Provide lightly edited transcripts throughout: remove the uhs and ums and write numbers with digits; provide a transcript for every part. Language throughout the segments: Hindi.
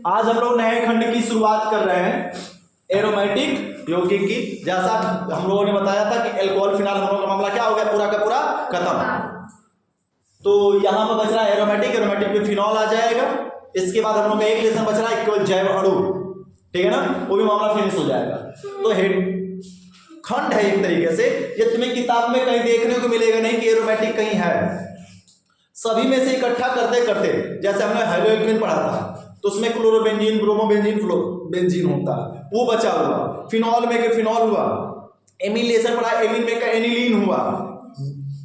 आज हम लोग नए खंड की शुरुआत कर रहे हैं एरोमेटिक यौगिक की। जैसा हम लोगों ने बताया था कि अल्कोहल फिनाल हम लोगों का मामला क्या हो गया, पूरा का पूरा खत्म। तो यहां पर बच रहा है एरोमेटिक, एरोमेटिक में फिनॉल आ जाएगा। इसके बाद हम लोग का एक लेसन बच रहा है केवल जैव अणु, ठीक है ना, वो भी मामला फिनिश हो जाएगा। तो हेड खंड है एक तरीके से, ये तुम्हें किताब में कहीं देखने को मिलेगा नहीं कि एरोमेटिक कहीं है। सभी में से इकट्ठा करते करते, जैसे हमने हाइड्रोजन पढ़ा था तो उसमें क्लोरोबेंजीन, ब्रोमोबेंजीन, फ्लोरोबेंजीन होता है, वो बचा हुआ। फिनॉल में के फिनॉल हुआ, एमीन लेसन पढ़ा, एमीन में का एनिलीन हुआ।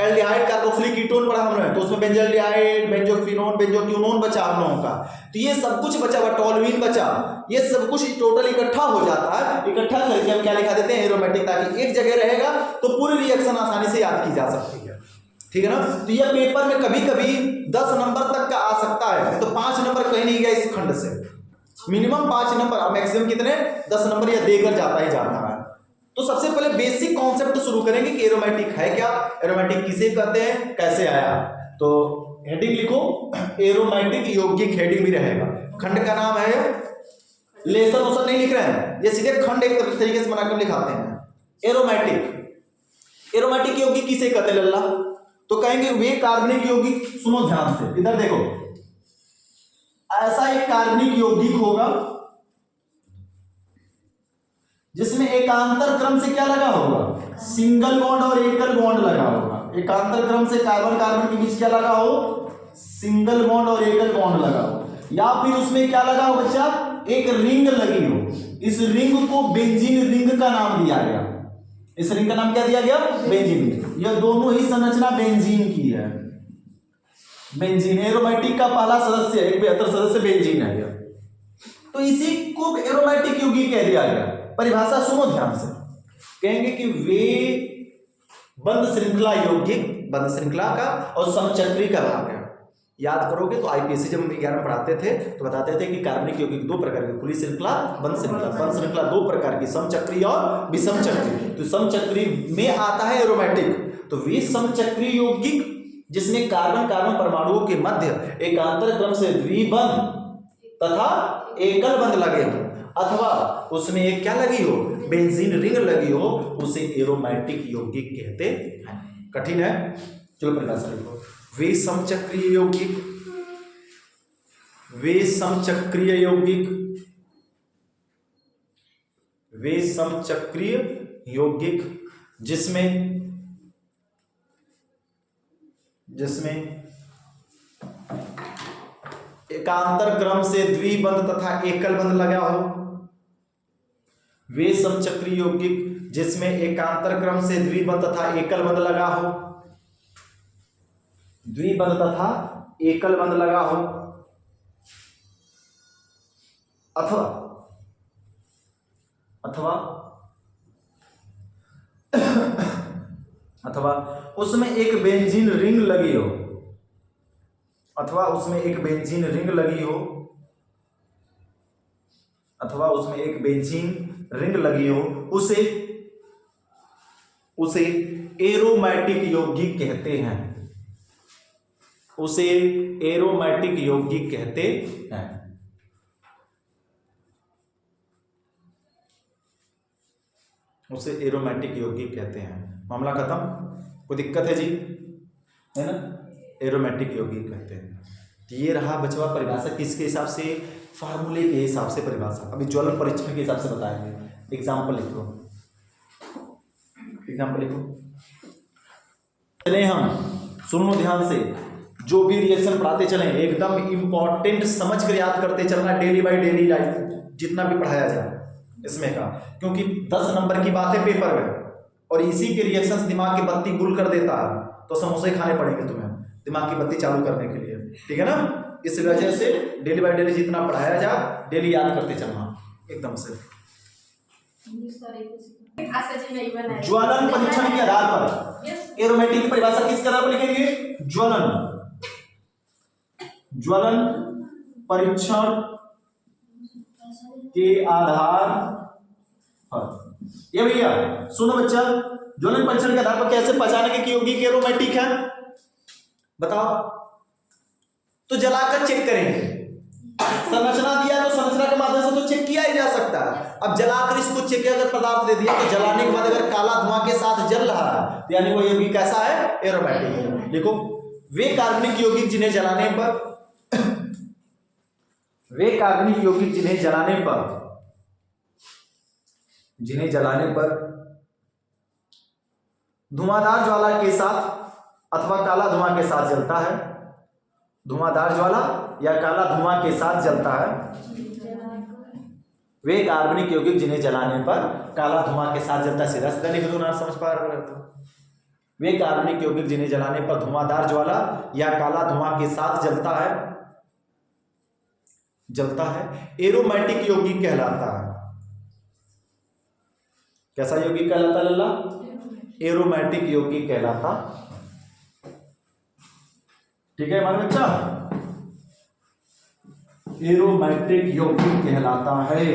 एल्डिहाइड कार्बोक्सिलिक कीटोन पढ़ा हमने, तो उसमें बेंजल्डिहाइड, बेंजोक्विनोन, बेंजोक्यूनोन बचा हम लोगों का। तो ये सब कुछ बचा हुआ, टोल्यूइन बचा, ये सब कुछ टोटल इकट्ठा हो जाता है। इकट्ठा करके हम क्या लिखा देते हैं, एरोमेटिक, ताकि एक जगह रहेगा तो पूरी रिएक्शन आसानी से याद की जा सकती है, ठीक है ना। तो ये पेपर में कभी कभी 10 नंबर तक का आ सकता है, तो 5 नंबर कहीं नहीं गया इस खंड से, मिनिमम 5 नंबर, मैक्सिमम कितने 10 नंबर या देकर जाता ही जाता है। तो सबसे पहले बेसिक कॉन्सेप्ट शुरू करेंगे कि एरोमेटिक है क्या, एरोमेटिक किसे कहते हैं, कैसे आया। तो हेडिंग लिखो, एरोमेटिक यौगिक हेडिंग भी रहेगा। खंड का नाम है, लेसन वोसन नहीं लिख रहे हैं, ये सीधे खंड एक तरीके से बनाकर लिखाते हैं। एरोमेटिक, एरोमेटिक यौगिक किसे कहते हैं लल्ला, तो कहेंगे वे कार्बनिक यौगिक, सुनो ध्यान से, इधर देखो, ऐसा एक कार्बनिक यौगिक होगा जिसमें एकांतर क्रम से क्या लगा होगा, सिंगल बॉन्ड और एकल बॉन्ड लगा होगा। एकांतर क्रम से कार्बन कार्बन के बीच क्या लगा हो, सिंगल बॉन्ड और एकल बॉन्ड लगा हो। या फिर उसमें क्या लगा हो बच्चा, एक रिंग लगी हो। इस रिंग को बेंजीन रिंग का नाम दिया गया। इस रिंग का नाम क्या दिया गया, बेंजीन। यह दोनों ही संरचना बेंजीन की है। बेंजीन एरोमेटिक का पहला सदस्य, एक बेहतर सदस्य बेंजीन है। तो इसी को एरोमेटिक यौगिक कह दिया गया। परिभाषा सुनो ध्यान से, कहेंगे कि वे बंद श्रृंखला यौगिक, बंद श्रृंखला का और समचक्री का भाग है। याद करोगे तो आईपीएससी जब हम 11 में पढ़ाते थे तो बताते थे कि कार्बनिक यौगिक 2 प्रकार के, खुली श्रृंखला, बंद श्रृंखला। बंद श्रृंखला 2 प्रकार की, समचक्री और विषमचक्री। तो समचक्री में आता है एरोमेटिक। तो वे समचक्री यौगिक जिसमें कार्बन कार्बन परमाणुओं के मध्य एकांतर क्रम से द्विबंध तथा एकल बंध लगे हो, अथवा उसमें एक क्या लगी हो, बेंजीन रिंग लगी हो, उसे एरोमेटिक यौगिक कहते हैं। कठिन है, चलो परिभाषा लिखो। वे समचक्रीय यौगिक, वे समचक्रीय यौगिक, वे समचक्रीय यौगिक जिसमें एकांतर क्रम से द्विबंध तथा एकल बंध लगा हो। वे समचक्रीय यौगिक जिसमें एकांतर क्रम से द्विबंध तथा एकल बंध लगा हो, द्विबंध तथा एकल बंध लगा हो, अथवा अथवा अथवा उसमें एक बेंजीन रिंग लगी हो, अथवा उसमें एक बेंजीन रिंग लगी हो, अथवा उसमें एक बेंजीन रिंग लगी हो, उसे एरोमेटिक यौगिक कहते हैं। उसे एरोमेटिक यौगिक कहते हैं। उसे एरोमेटिक यौगिक कहते हैं। मामला खत्म, कोई दिक्कत है जी, है ना। एरोमेटिक यौगिक कहते हैं। तो ये रहा बचवा परिभाषा, किसके हिसाब से, फार्मूले के हिसाब से परिभाषा। अभी ज्वलन परीक्षण के हिसाब से बताएंगे। एग्जाम्पल लिखो, एग्जाम्पल लिखो। चले हम, सुनो ध्यान से, जो भी रिएक्शन पढ़ाते चलें एकदम इंपॉर्टेंट समझ कर याद करते चलना, डेली बाय डेली लाइफ जितना भी पढ़ाया जाए इसमें का, क्योंकि 10 नंबर की बात है पेपर में, और इसी के रिएक्शन दिमाग की बत्ती गुल कर देता है। तो समोसे खाने पड़ेंगे तुम्हें दिमाग की बत्ती चालू करने के लिए, ठीक है ना। इस वजह से डेली बाय डेली जितना पढ़ाया जाए डेली याद करते चलना एकदम से। ज्वलन परीक्षण के आधार पर एरोमेटिक की परिभाषा किस आधार पर लिखेंगे, ज्वलन परीक्षण के आधार पर। ये भैया सुनो बच्चा, ज्वलन परीक्षण के आधार पर कैसे पहचानेंगे कि यौगिक एरोमेटिक है, बताओ। तो जलाकर चेक करेंगे, संरचना दिया तो अब जलाकर इसको चेक अगर पदार्थ दे दिया तो जलाने के बाद अगर काला धुआं के साथ जल रहा है तो यानी वो यौगिक कैसा है, एरोमेटिक है। देखो वे कार्बनिक यौगिक जिन्हें जलाने पर वे कार्बनिक यौगिक जिन्हें जलाने पर धुआंधार ज्वाला के साथ अथवा काला धुआं के साथ जलता है, धुआंधार ज्वाला या काला धुआं के साथ जलता है, वे कार्बनिक यौगिक जिन्हें जलाने पर काला धुआं के साथ जलता है। सीधा सीधा लिख दो ना, समझ पा रहे हो? वे कार्बनिक यौगिक जिन्हें जलाने पर धुआंधार ज्वाला या काला धुआं के साथ जलता है एरोमेटिक यौगिक कहलाता है। कैसा यौगिक कहलाता है लल्ला? एरोमेटिक यौगिक कहलाता। ठीक है हमारे बच्चा, एरोमेटिक यौगिक कहलाता है।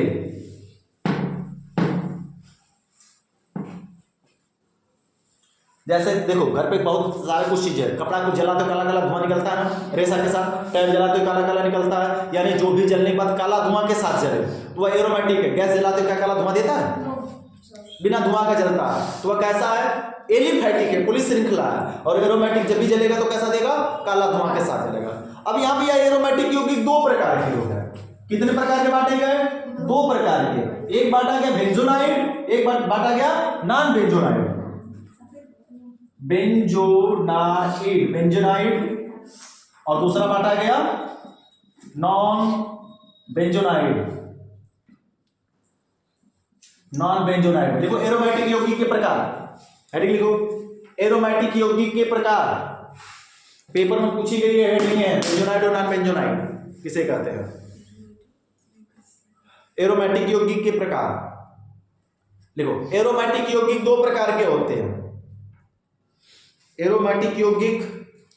जैसे देखो घर पे बहुत सारे कुछ चीजें है, कपड़ा को जला तो काला काला धुआं निकलता है ना, रेशा के साथ टायर जला तो काला काला निकलता है, यानी जो भी जलने के बाद काला धुआं के साथ जले तो वह एरोमेटिक है। गैस जलाते क्या काला धुआं देता है? बिना धुआं का जलता है, तो वह कैसा है? एलिफैटिक है, पुलिस श्रृंखला है। और एरोमेटिक जब भी जलेगा तो कैसा देगा? काला धुआं के साथ जलेगा। अब यहाँ पे यह एरोमेटिक यौगिक दो प्रकार के हो गए। कितने प्रकार के बांटे गए? दो प्रकार के। एक बांटा गया बेंजोनाइड, एक बांटा गया नॉन बेंजोनाइड। बेंजोनाइड और दूसरा बांटा गया नॉन बेंजोनाइड। देखो एरोमेटिक यौगिक के प्रकार, हेडिंग लिखो, एरोमेटिक यौगिक के प्रकार। पेपर में पूछी गई है हेडिंग है, बेंजोनाइड और नॉन बेंजोनाइड किसे कहते हैं? एरोमेटिक यौगिक के प्रकार लिखो। एरोमेटिक यौगिक दो प्रकार के होते हैं। एरोमेटिक यौगिक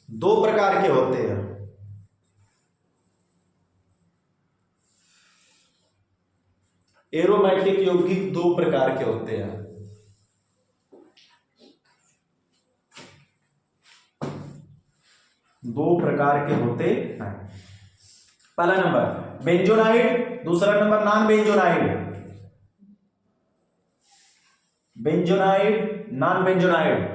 दो प्रकार के होते हैं। एरोमेटिक यौगिक दो प्रकार के होते हैं। दो प्रकार के होते हैं। पहला नंबर बेंजोनाइड, दूसरा number non benzenoid. Benzenoid, non benzenoid.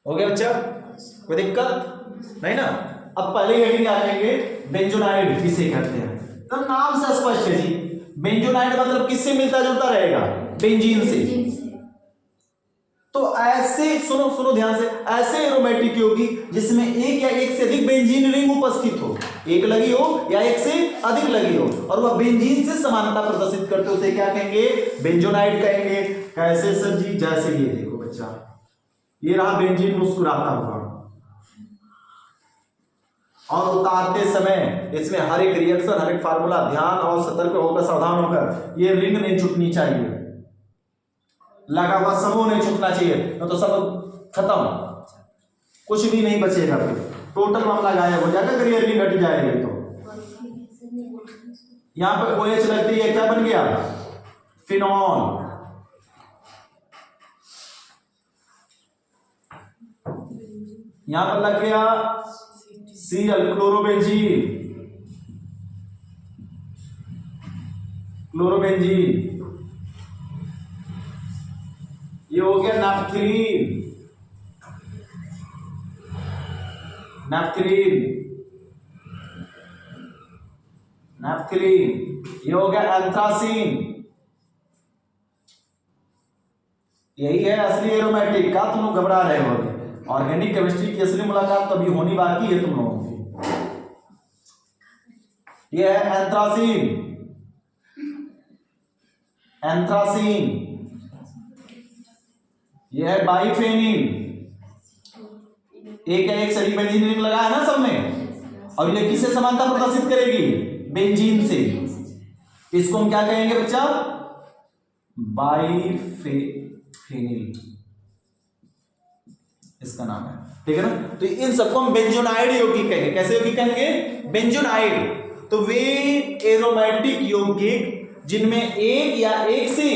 हो गया बच्चा? कोई दिक्कत नहीं ना? अब पहले हेडिंग आ जाएंगे बेंजोनाइड किसे कहते हैं। तो नाम से स्पष्ट है जी, बेंजोनाइड मतलब किससे मिलता जुलता रहेगा? बेंजीन से। तो ऐसे सुनो ध्यान से, ऐसे एरोमेटिक यौगिक जिसमें एक या एक से अधिक बेंजीन रिंग उपस्थित हो, एक लगी हो या एक से अधिक लगी हो, और वह बेंजीन से समानता प्रदर्शित करते, उसे क्या कहेंगे? बेंजोनाइड कहेंगे। कैसे सर जी? जैसे ये देखो बच्चा, ये रहा बेंजीन मुस्कुराता हुआ, और उतारते समय इसमें हर एक रिएक्शन, हर एक फार्मूला ध्यान और सतर्क होकर, सावधान होकर, ये रिंग नहीं छूटनी चाहिए, लगा हुआ समूह नहीं छूटना चाहिए, तो सब खत्म, कुछ भी नहीं बचेगा, टोटल मामला गायब हो जाएगा, अगर ये रिंग हट जाएगी तो। यहां पर OH लगती है, क्या बन गया? फिनॉल। यहां पर लग गया Cl, क्लोरोबेंजीन। ये हो गया नैप्थलीन। ये हो गया एंथ्रासीन। यही है असली एरोमेटिक का, तुम लोग घबरा रहे हो। ऑर्गेनिक केमिस्ट्री की असली मुलाकात तो अभी होनी बाकी है तुम लोगों की। यह है एंथ्रासीन। यह है बाइफेनिन। एक या एक से अधिक बेंजीन रिंग लगा है ना सब में, और ये किससे समानता प्रदर्शित करेगी? बेंजीन से। इसको हम क्या कहेंगे बच्चा? बाइफेनिल इसका नाम है, ठीक है ना? तो इन सबको हम बेंजोनाइड यौगिक कहेंगे। कैसे यौगिक कहेंगे? बेंजोनाइड। तो वे एरोमेटिक यौगिक जिनमें एक या एक से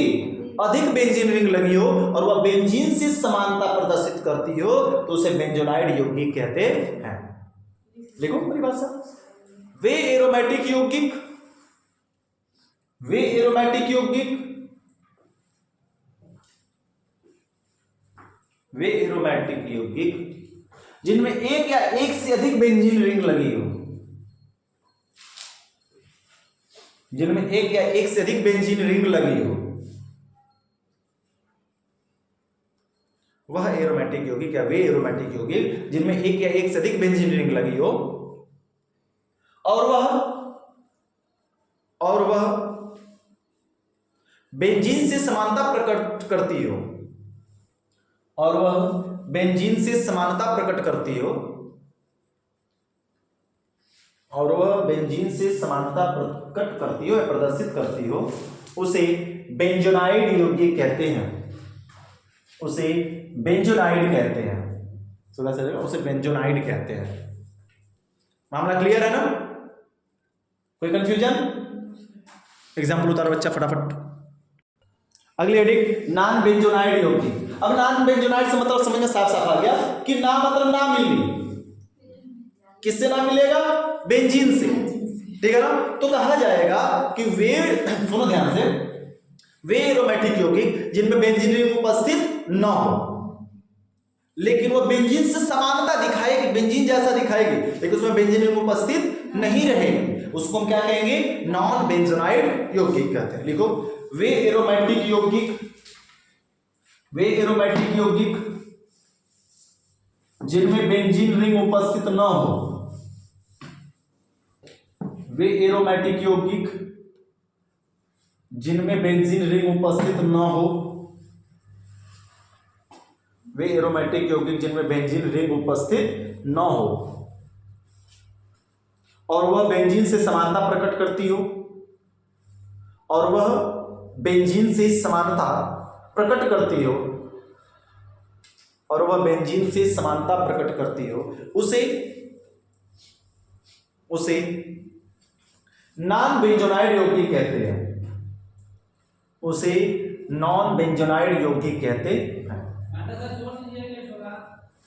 अधिक बेंजीन रिंग लगी हो और वह बेंजीन से समानता प्रदर्शित करती हो तो उसे बेंजोनाइड यौगिक कहते हैं। लिखो मेरी बात सर। वे एरोमेटिक यौगिक जिनमें एक या एक से अधिक बेंजीन रिंग लगी हो, वह एरोमेटिक यौगिक या वे एरोमेटिक यौगिक जिनमें एक या एक से अधिक बेंजीन रिंग लगी हो और वह बेंजीन से समानता प्रकट करती हो या प्रदर्शित करती हो, उसे बेंजोनाइड यौगिक कहते हैं। उसे बेंजोनाइड कहते हैं। मामला क्लियर है ना? कोई कंफ्यूजन? एग्जाम्पल उतारो बच्चा फटाफट। अगली हेडिंग नॉन बेंजोनाइड यौगिक। अब नॉन बेंजोनाइड से मतलब समझ में साफ साफ आ गया कि ना मतलब ना मिलनी। किससे ना मिलेगा? बेंजीन से, ठीक है ना? तो कहा जाएगा कि वे, सुनो ध्यान से, वे एरोमेटिक यौगिक जिनमें बेंजीन रिंग उपस्थित न हो लेकिन वो बेंजीन से समानता दिखाएगी, बेंजीन जैसा दिखाएगी लेकिन उसमें बेंजीन रिंग उपस्थित नहीं रहेगी, उसको हम क्या कहेंगे? नॉन बेंजोनाइड यौगिक कहते हैं। लिखो, वे एरोमेटिक यौगिक जिनमें बेंजीन रिंग उपस्थित न हो, वे एरोमेटिक यौगिक जिनमें बेंजीन रिंग उपस्थित न हो, वे एरोमेटिक यौगिक जिनमें बेंजीन रिंग उपस्थित न हो और वह बेंजीन से समानता प्रकट करती हो उसे नॉन बेंजोनाइड यौगिक कहते हैं।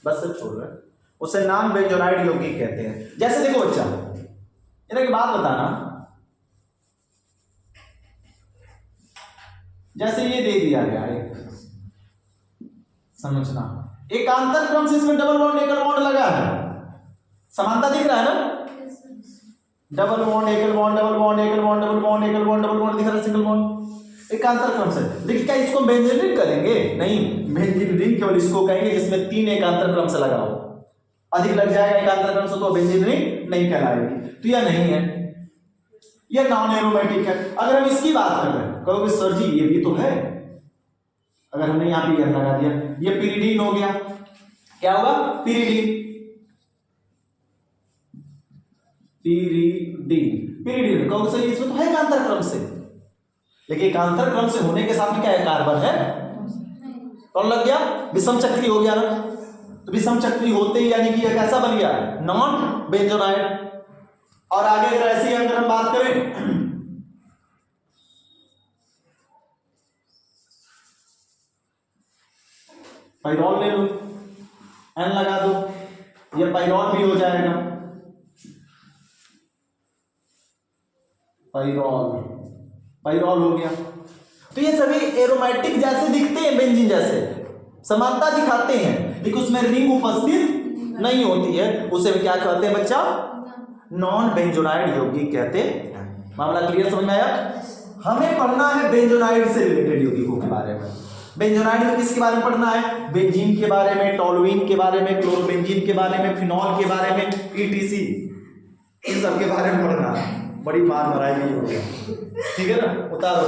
बस सब छोड़ रहे हैं। उसे नॉन बेंजोनाइड यौगिक कहते हैं। जैसे देखो बच्चा, एक बात बताना, जैसे ये दे दिया गया एक, समझना, एकांतर क्रम से इसमें डबल बॉन्ड एकल बॉन्ड लगा है, समानता दिख रहा है ना? डबल बॉन्ड एकल बॉन्ड, डबल बॉन्ड एकल बॉन्ड, डबल बॉन्ड एकल बॉन्ड, डबल बॉन्ड दिख रहा है, सिंगल बॉन्ड, एकांतर क्रम से। देखिए क्या इसको बेंजीन रिंग करेंगे? नहीं, बेंजीन रिंग केवल इसको कहेंगे जिसमें 3 एकांतर क्रम से लगा हो। अधिक लग जाएगा एकांतर क्रम से तो बेंजीन रिंग नहीं कहलाएगी। तो यह नहीं है, यह नॉन एरोमेटिक है। अगर हम इसकी बात कर रहे हैं, कहोगे सर जी ये भी तो है, अगर हमने यहाँ पे यह लगा दिया, ये पिरिडीन हो गया, क्या होगा? पिरिडीन कहोगे सर इसमें तो है एकांतर क्रम से, लेकिन एकांतर क्रम से होने के साथ में क्या है? कार्बन है। कौन लग गया? विषम चक्री हो गया ना? तो विषम चक्री होते ही यानी कि यह कैसा बन गया? Non benzenoid. और आगे अगर ऐसी अगर हम बात करें, पाइरॉल ले लो, एन लगा दो, ये पाइरॉल भी हो जाएगा, पाइरॉल हो गया। तो ये सभी एरोमेटिक जैसे दिखते हैं, बेंजीन जैसे समानता दिखाते हैं, लेकिन उसमें रिंग उपस्थित नहीं होती है, उसे क्या कहते हैं बच्चा? नॉन बेंजोनाइड यौगिक कहते हैं। मामला क्लियर समझ में आया? हमें पढ़ना है बेंजोनाइड से रिलेटेड यौगिकों के बारे में। बेंजोनाइड में किसके बारे में पढ़ना है? बेंजीन के बारे में, टोलुइन के बारे में, क्लोरोबेंजीन के बारे में, फिनॉल के बारे में, ETC, इन सब के बारे में पढ़ना है। बड़ी मार मराई हुई होगी, ठीक है ना? उतारो।